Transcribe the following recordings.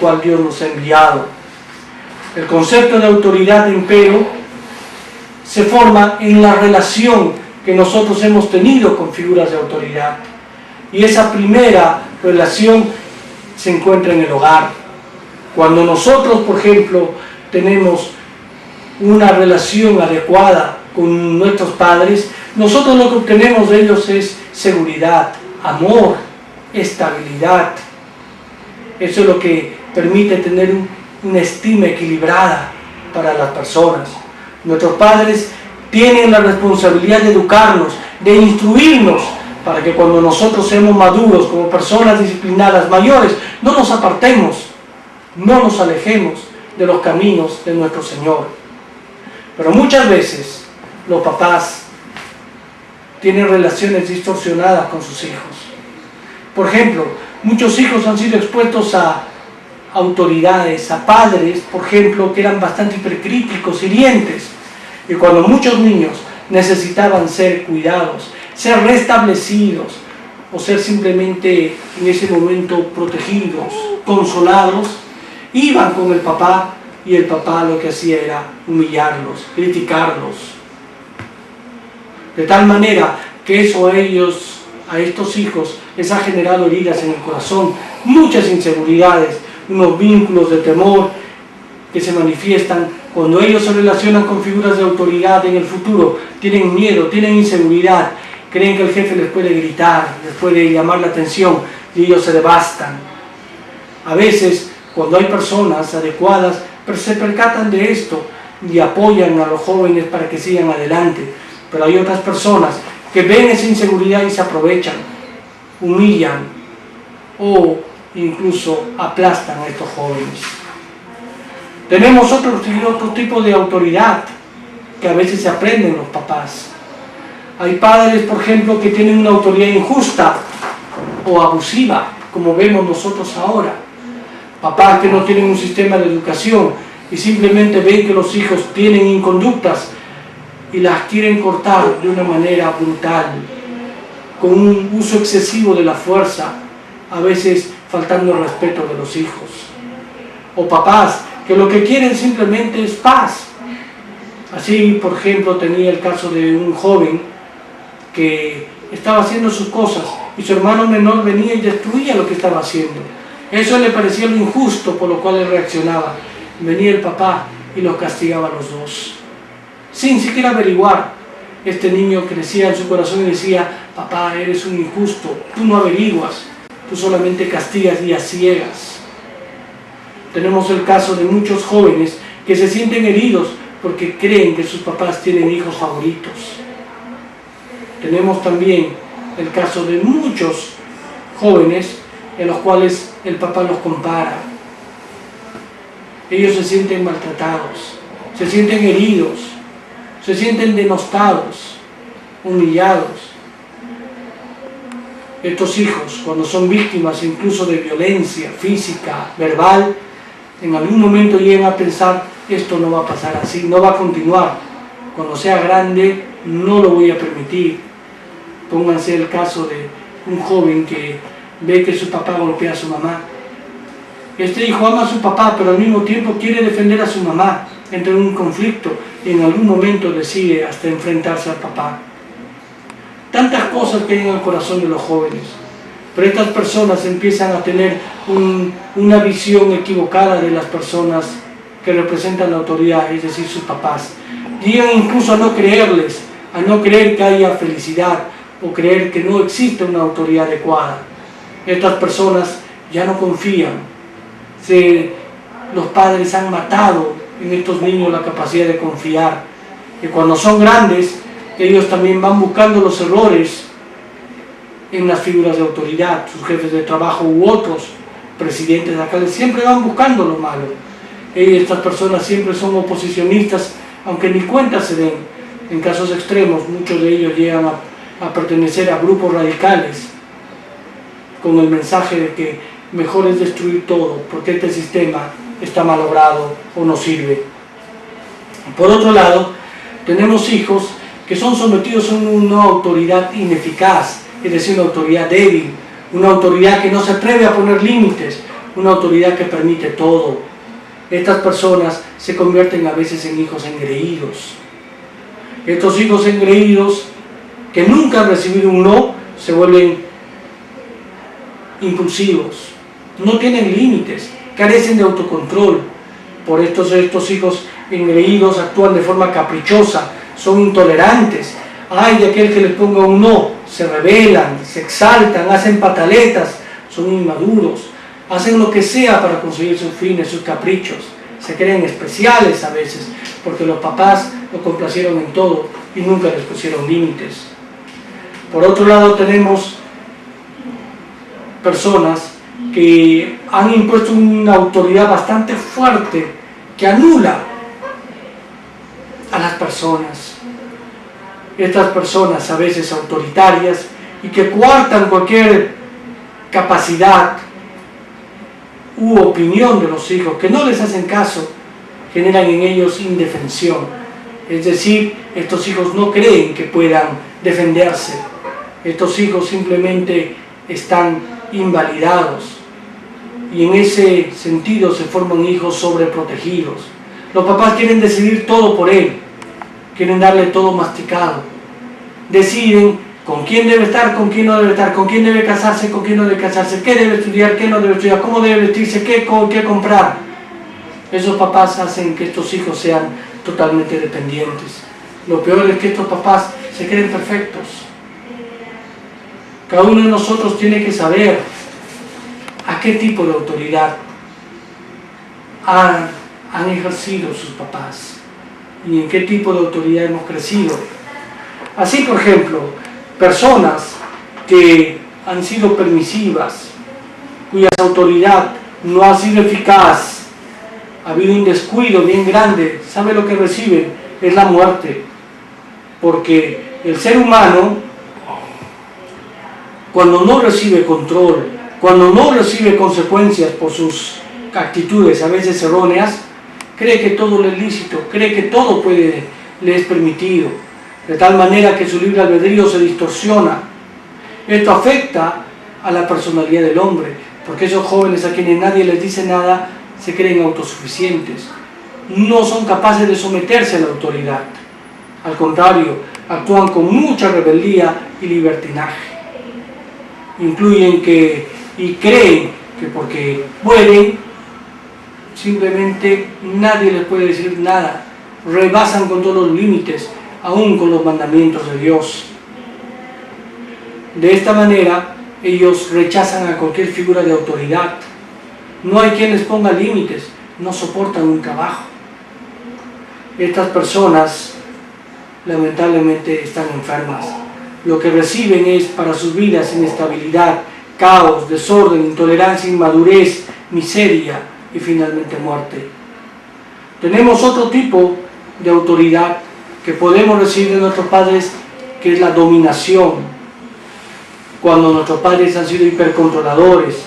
cual Dios nos ha enviado. El concepto de autoridad, empero, se forma en la relación que nosotros hemos tenido con figuras de autoridad. Y esa primera relación se encuentra en el hogar. Cuando nosotros, por ejemplo, tenemos una relación adecuada con nuestros padres, nosotros lo que obtenemos de ellos es seguridad, amor, estabilidad. Eso es lo que permite tener una estima equilibrada para las personas. Nuestros padres tienen la responsabilidad de educarnos, de instruirnos, para que cuando nosotros seamos maduros, como personas disciplinadas mayores, no nos apartemos, no nos alejemos de los caminos de nuestro Señor. Pero muchas veces los papás tienen relaciones distorsionadas con sus hijos. Por ejemplo, muchos hijos han sido expuestos a autoridades, a padres, por ejemplo, que eran bastante hipercríticos, hirientes. Y cuando muchos niños necesitaban ser cuidados, ser restablecidos, o ser simplemente en ese momento protegidos, consolados, iban con el papá, y el papá lo que hacía era humillarlos, criticarlos. De tal manera que eso a estos hijos, les ha generado heridas en el corazón, muchas inseguridades, unos vínculos de temor que se manifiestan cuando ellos se relacionan con figuras de autoridad en el futuro. Tienen miedo, tienen inseguridad, creen que el jefe les puede gritar, les puede llamar la atención y ellos se devastan. A veces, cuando hay personas adecuadas, se percatan de esto y apoyan a los jóvenes para que sigan adelante. Pero hay otras personas que ven esa inseguridad y se aprovechan, humillan o incluso aplastan a estos jóvenes. Tenemos otro tipo de autoridad que a veces se aprenden los papás. Hay padres, por ejemplo, que tienen una autoridad injusta o abusiva, como vemos nosotros ahora. Papás que no tienen un sistema de educación y simplemente ven que los hijos tienen inconductas y las quieren cortar de una manera brutal, con un uso excesivo de la fuerza, a veces faltando el respeto de los hijos. O papás que lo que quieren simplemente es paz. Así, por ejemplo, tenía el caso de un joven que estaba haciendo sus cosas y su hermano menor venía y destruía lo que estaba haciendo. Eso le parecía lo injusto, por lo cual él reaccionaba. Venía el papá y los castigaba a los dos, sin siquiera averiguar. Este niño crecía en su corazón y decía: papá, eres un injusto, tú no averiguas, tú solamente castigas y a ciegas. Tenemos el caso de muchos jóvenes que se sienten heridos porque creen que sus papás tienen hijos favoritos. Tenemos también el caso de muchos jóvenes en los cuales el papá los compara. Ellos se sienten maltratados, se sienten heridos, se sienten denostados, humillados. Estos hijos, cuando son víctimas incluso de violencia física, verbal, en algún momento llegan a pensar: esto no va a pasar así, no va a continuar. Cuando sea grande no lo voy a permitir. Pónganse el caso de un joven que ve que su papá golpea a su mamá. Este hijo ama a su papá, pero al mismo tiempo quiere defender a su mamá. Entra en un conflicto y en algún momento decide hasta enfrentarse al papá. Tantas cosas que hay en el corazón de los jóvenes. Pero estas personas empiezan a tener una visión equivocada de las personas que representan la autoridad, es decir, sus papás. Llegan incluso a no creerles, a no creer que haya felicidad o creer que no existe una autoridad adecuada. Estas personas ya no confían. Los padres han matado en estos niños la capacidad de confiar. Y cuando son grandes, ellos también van buscando los errores en las figuras de autoridad, sus jefes de trabajo u otros presidentes de acá, siempre van buscando lo malo. Estas personas siempre son oposicionistas, aunque ni cuenta se den. En casos extremos, muchos de ellos llegan a pertenecer a grupos radicales, con el mensaje de que mejor es destruir todo, porque este sistema está malogrado o no sirve. Por otro lado, tenemos hijos que son sometidos a una autoridad ineficaz, es decir, una autoridad débil, una autoridad que no se atreve a poner límites, una autoridad que permite todo. Estas personas se convierten a veces en hijos engreídos. Estos hijos engreídos que nunca han recibido un no, se vuelven impulsivos, no tienen límites, carecen de autocontrol. Por estos hijos engreídos actúan de forma caprichosa, son intolerantes. Ay de aquel que les ponga un no, se rebelan, se exaltan, hacen pataletas, son inmaduros, hacen lo que sea para conseguir sus fines, sus caprichos. Se creen especiales a veces, porque los papás lo complacieron en todo y nunca les pusieron límites. Por otro lado tenemos personas que han impuesto una autoridad bastante fuerte que anula a las personas. Estas personas a veces autoritarias y que coartan cualquier capacidad u opinión de los hijos, que no les hacen caso, generan en ellos indefensión. Es decir, estos hijos no creen que puedan defenderse. Estos hijos simplemente están invalidados y en ese sentido se forman hijos sobreprotegidos. Los papás quieren decidir todo por él, quieren darle todo masticado. Deciden con quién debe estar, con quién no debe estar, con quién debe casarse, con quién no debe casarse, qué debe estudiar, qué no debe estudiar, cómo debe vestirse, qué comprar. Esos papás hacen que estos hijos sean totalmente dependientes. Lo peor es que estos papás se creen perfectos. Cada uno de nosotros tiene que saber a qué tipo de autoridad han ejercido sus papás y en qué tipo de autoridad hemos crecido. Así, por ejemplo, personas que han sido permisivas, cuya autoridad no ha sido eficaz, ha habido un descuido bien grande, ¿sabe lo que reciben? Es la muerte. Porque el ser humano, cuando no recibe control, cuando no recibe consecuencias por sus actitudes a veces erróneas, cree que todo le es lícito, cree que todo le es permitido, de tal manera que su libre albedrío se distorsiona. Esto afecta a la personalidad del hombre, porque esos jóvenes a quienes nadie les dice nada se creen autosuficientes, no son capaces de someterse a la autoridad. Al contrario, actúan con mucha rebeldía y libertinaje. Incluyen y creen que porque pueden, simplemente nadie les puede decir nada. Rebasan con todos los límites, aún con los mandamientos de Dios. De esta manera, ellos rechazan a cualquier figura de autoridad. No hay quien les ponga límites, no soportan un trabajo. Estas personas, lamentablemente, están enfermas. Lo que reciben es para sus vidas inestabilidad, caos, desorden, intolerancia, inmadurez, miseria y finalmente muerte. Tenemos otro tipo de autoridad que podemos recibir de nuestros padres, que es la dominación. Cuando nuestros padres han sido hipercontroladores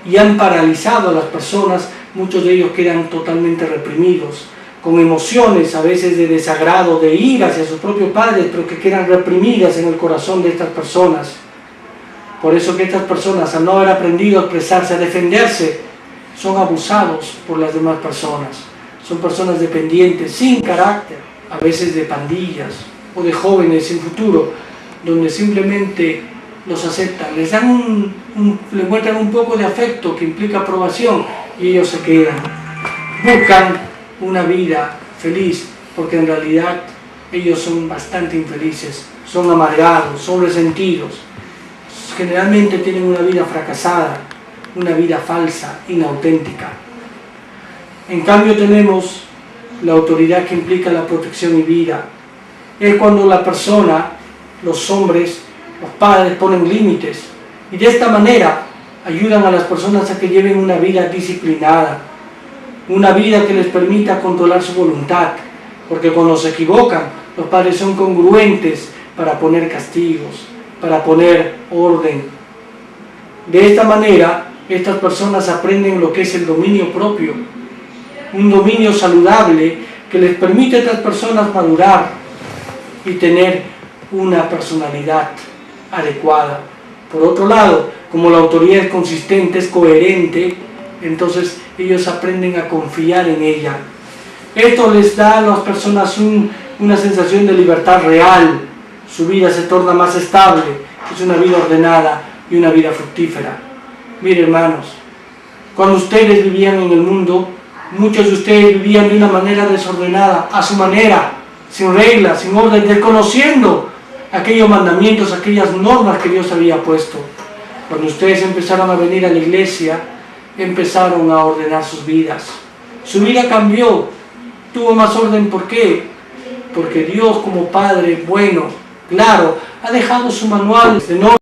y han paralizado a las personas, muchos de ellos quedan totalmente reprimidos, con emociones a veces de desagrado, de ira hacia sus propios padres, pero que quedan reprimidas en el corazón de estas personas. Por eso que estas personas, al no haber aprendido a expresarse, a defenderse, son abusados por las demás personas. Son personas dependientes, sin carácter, a veces de pandillas o de jóvenes en futuro, donde simplemente los aceptan, les dan le encuentran un poco de afecto que implica aprobación y ellos se quedan. Buscan una vida feliz, porque en realidad ellos son bastante infelices, son amargados, son resentidos, generalmente tienen una vida fracasada, una vida falsa, inauténtica. En cambio tenemos la autoridad que implica la protección y vida. Es cuando la persona, los hombres, los padres ponen límites y de esta manera ayudan a las personas a que lleven una vida disciplinada, una vida que les permita controlar su voluntad, porque cuando se equivocan, los padres son congruentes para poner castigos, para poner orden. De esta manera, estas personas aprenden lo que es el dominio propio, un dominio saludable que les permite a estas personas madurar y tener una personalidad adecuada. Por otro lado, como la autoridad es consistente, es coherente, entonces ellos aprenden a confiar en ella. Esto les da a las personas una sensación de libertad real. Su vida se torna más estable, es una vida ordenada y una vida fructífera. Miren, hermanos, cuando ustedes vivían en el mundo, muchos de ustedes vivían de una manera desordenada, a su manera, sin reglas, sin orden, desconociendo aquellos mandamientos, aquellas normas que Dios había puesto. Cuando ustedes empezaron a venir a la iglesia, empezaron a ordenar sus vidas. Su vida cambió, tuvo más orden. ¿Por qué? Porque Dios, como Padre bueno, claro, ha dejado su manual de normas.